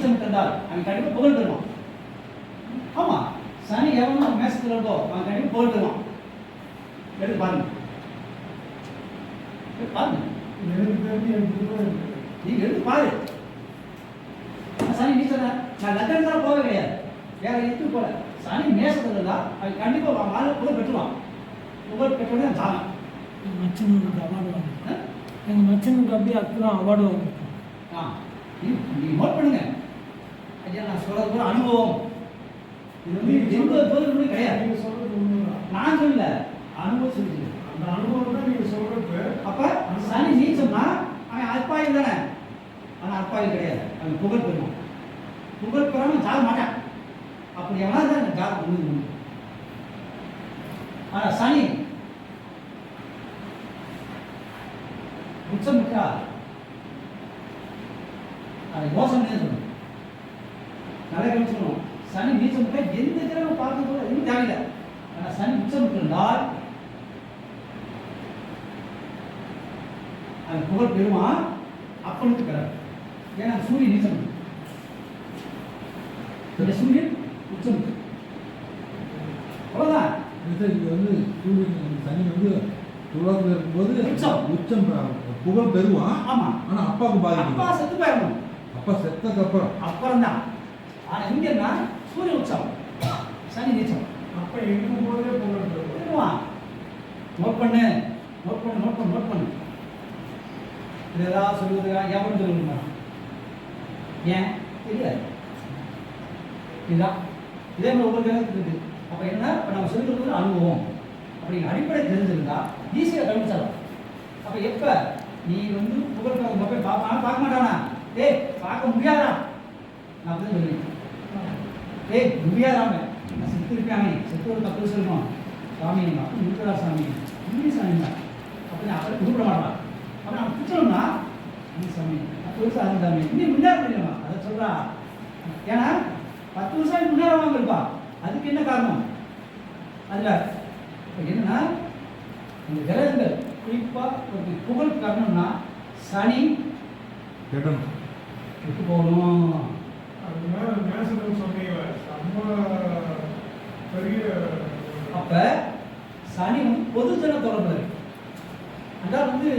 நீச்சம் இருந்தால் அவன் கண்டிப்பாக புகழ் பெறுவான். ஆமாம், சனி எவனும் மேசத்தில் இருக்கோ அவன் கண்டிப்பாக புகழ் பெறுவான். எடுத்து பாருங்க, பாருங்க, நீங்க எடுத்து பாரு. சனி நீச்சல் நான் லக்னத்தில் போக கிடையாது, வேற எதுவும் போல. சனி மேசத்தில் இருந்தால் அவன் கண்டிப்பாக வாழ்க்கை புகழ் பெற்றுவான். புகழ் பெற்றோடனே ஜாமம் மச்சனுக்கு அவார்டு வாங்க. எங்கள் மச்சனுக்கு அப்படியே அப்பதான் அவார்டு வாங்க. நீங்கள் நோட் பண்ணுங்க. ஐயா நான் சொல்றது கூட அனுபவம். இது வந்து எந்த பொருள் கிடையாது. நீங்கள் சொல்கிறது ஒன்று நான் சொல்லல, அனுபவம் சொல்லுங்க. அந்த அனுபவம் தான் நீங்கள் சொல்கிறது. அப்போ சனி நீச்சம்னா அவன் அற்பாயில் தானே, ஆனால் அற்பாயில் கிடையாது, அவன் புகழ் பெறுவான். புகழ் பெறாமல் ஜாக மாட்டான். அப்படி எவனா தான் அந்த ஜாதகம் முடிஞ்சு. ஆனால் சனி உச்சம் விட்டா அதை யோசனை சொல்லணும், நல்லா கவனிச்சுக்கணும். சனி நீச்சம் விட்டா எந்த கிரகம் பார்க்கறது எதுவும் தேவையில்லை. ஆனால் சனி உச்சம் விட்டிருந்தால் அது புகழ் பெருமா அப்பனுக்கு கிரகம். ஏன்னா சூரியன் நீச்சம், இந்த சூரியன் உச்சம், அவ்வளோதான். இது வந்து சூரியன் சனி வந்து துலகத்தில் இருக்கும்போது உச்சம் புகழ் பெறுவான். ஆமாம், ஆனால் அப்பாவுக்கு பாதிக்கும். அப்பா செத்து போயிடணும். அப்பா செத்ததுக்கு அப்புறம் தான். ஆனால் இங்கன்னா சூரிய உச்சம், சனி நீச்சம். அப்போ இருக்கும் போதே புகழ் பெறுவான். நோட் பண்ணு, நோட் பண்ணு, நோட் பண்ணு, நோட் பண்ணு. இது ஏதாவது சொல்லுவதுக்கா எவன் சொல்லுங்க? ஏன் இல்லை, இதுதான் இதே மாதிரி ஒவ்வொரு கிரகத்துக்கு இருக்குது. அப்போ என்ன, இப்போ நம்ம சொல்லிக் கொடுக்குறது அனுபவம் அப்படிங்கிற அடிப்படை தெரிஞ்சிருந்தா ஈஸியாக கவனிச்சிடலாம். அப்போ எப்போ நீ வந்து புகழ்காக போய் பார்க்க மாட்டானா? டேய் பார்க்க முடியாதா? நான் அப்படி சொல்லுவேன். டேய் முடியாதாம, நான் செத்து இருக்காங்க, செத்து ஒரு 10 வருஷம் இருக்கும் சாமி, அப்படி இருக்கிறா சாமி, இன்னும் சாமிங்க அப்படி அப்படி கூப்பிட மாட்டான். அப்போ நான் பிடிச்சோம்னா இன்னும் சாமி 10 வருஷம் ஆகும் சாமி, இன்னும் முன்னேற முடியுமா? அதை சொல்கிறா. ஏன்னா 10 வருஷம் முன்னேறாமல் இருப்பா. அதுக்கு என்ன காரணம்? அதில் என்னன்னா இந்த கிரகங்கள் குறிப்பாக ஒரு புகழ் காரணம்னா சனி கெடணும், விட்டு போகணும். அது மேலே மேசத்தில் சொன்னீங்க ரொம்ப பெரிய. அப்போ சனி வந்து பொதுஜன தொடர்பு இருக்கு. அதான் வந்து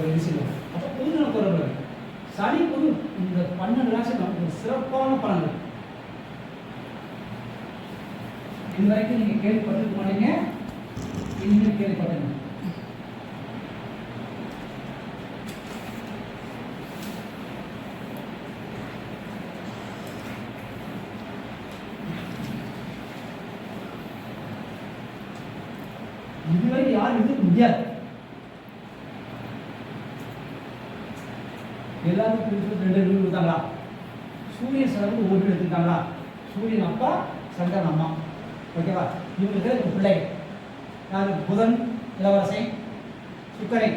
ஒரு விஷயம். அப்போ பொதுஜன தொடர்பு இருக்கு. சனி பொது இந்த 12 ராசி நமக்கு சிறப்பான பலன்கள். இது வரைக்கும் நீங்கள் கேள்விப்பட்டிருக்க மாட்டீங்க, இனிமேல் கேள்விப்பட்டீங்க. இதுவரை யாரும் எதிர்க்க முடியாது. எல்லாருக்கும் 2 கொடுத்தாங்களா? சூரியன் சாருக்கு 1 எடுத்துக்கிட்டாங்களா? சூரியன் அப்பா, சந்திரன் அம்மா. ஓகேவா? இவங்களுக்கு பிள்ளைகள் யார்? புதன் இளவரசை, சுக்கரை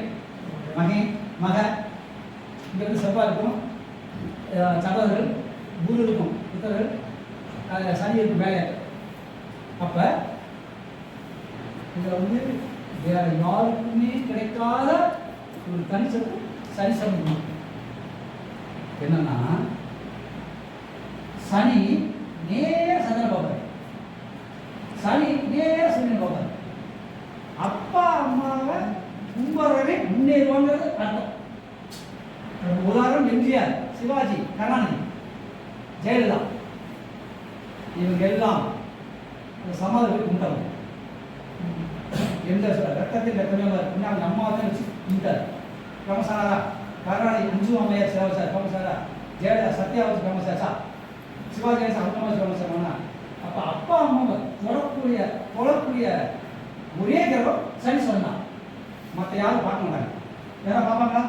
மகன் மக, இங்கே வந்து செவ்வாய் இருக்கும், சகோதரர்கள், குரு இருக்கும், புத்தர்கள், சனி இருக்கும் மேலே. அப்போ இதில் வந்து வேற யாருக்குமே கிடைக்காத ஒரு தனிச்சத்து சரிசமம். என்னன்னா சனி நேர சந்திரன் பார்ப்பாரு, சனி நேர சூரியன் பார்ப்பாரு. அப்பா அம்மாவை கும்பரவே முன்னேறுவாங்கிறது அர்த்தம். உதாரணம் எம்ஜிஆர், சிவாஜி, கருணாநிதி, ஜெயலலிதா, இவங்க எல்லாம் சமாதி கும்பிட்டாங்க. எம்ஜிஆர் ரத்தத்தில் ரத்தமே அவங்க அம்மா தான் வச்சு கும்பிட்டார். கமசாரா கருணாநிதி அஞ்சு அம்மையார் சிவாச்சார் கமசாரா, ஜெயலலிதா சத்யா வச்சு கமசாச்சா, சிவாஜி அம்மா வச்சு கமசாரா. அப்போ அப்பா அம்மாவை தொடக்கூடிய ஒரே கிரகம் சனி சொன்னான். மற்ற யாரும் பார்க்க மாட்டாங்க. யாரா பார்ப்பாங்களா?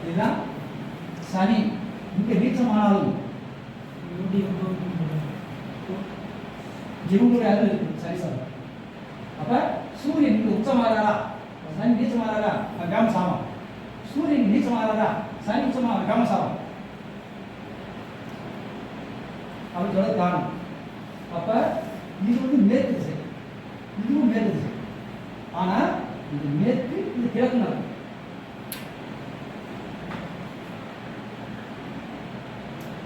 இதுதான் சனி. இங்க நீச்சமானாலும் இவங்களுடைய அறிவு இருக்கு சரி சார். அப்ப சூரியன் இங்க உச்சமாகிறாரா, சனி நீச்சமாகிறாரா, கவனம் சாமம். சூரியன் நீச்சமாகிறாரா, சனி உச்சமாக கவனம் சாமம். அப்படின்னு சொல்ல காரணம். அப்ப இது வந்து மேற்கு திசை, இதுவும் மேற்கு திசை. ஆனா இது மேற்கு, இது கிழக்கு நடக்கும்.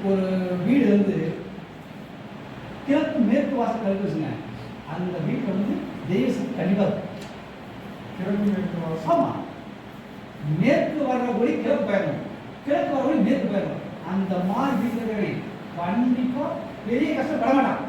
ஒரு வீடு வந்து கிழக்கு மேற்கு வாசல் கழிவுச்சுங்க, அந்த வீட்டில் வந்து தெய்வ சக்தி கண்டிப்பாக இருக்கும். கிழக்கு மேற்கு வாசல். ஆமாம், மேற்கு வர்ற ஒளி கிழக்கு போயிடணும், கிழக்கு வர ஒளி மேற்கு போயிடணும். அந்த மாதிரி வீட்டில் கண்டிப்பாக பெரிய கஷ்டம் பட மாட்டான்.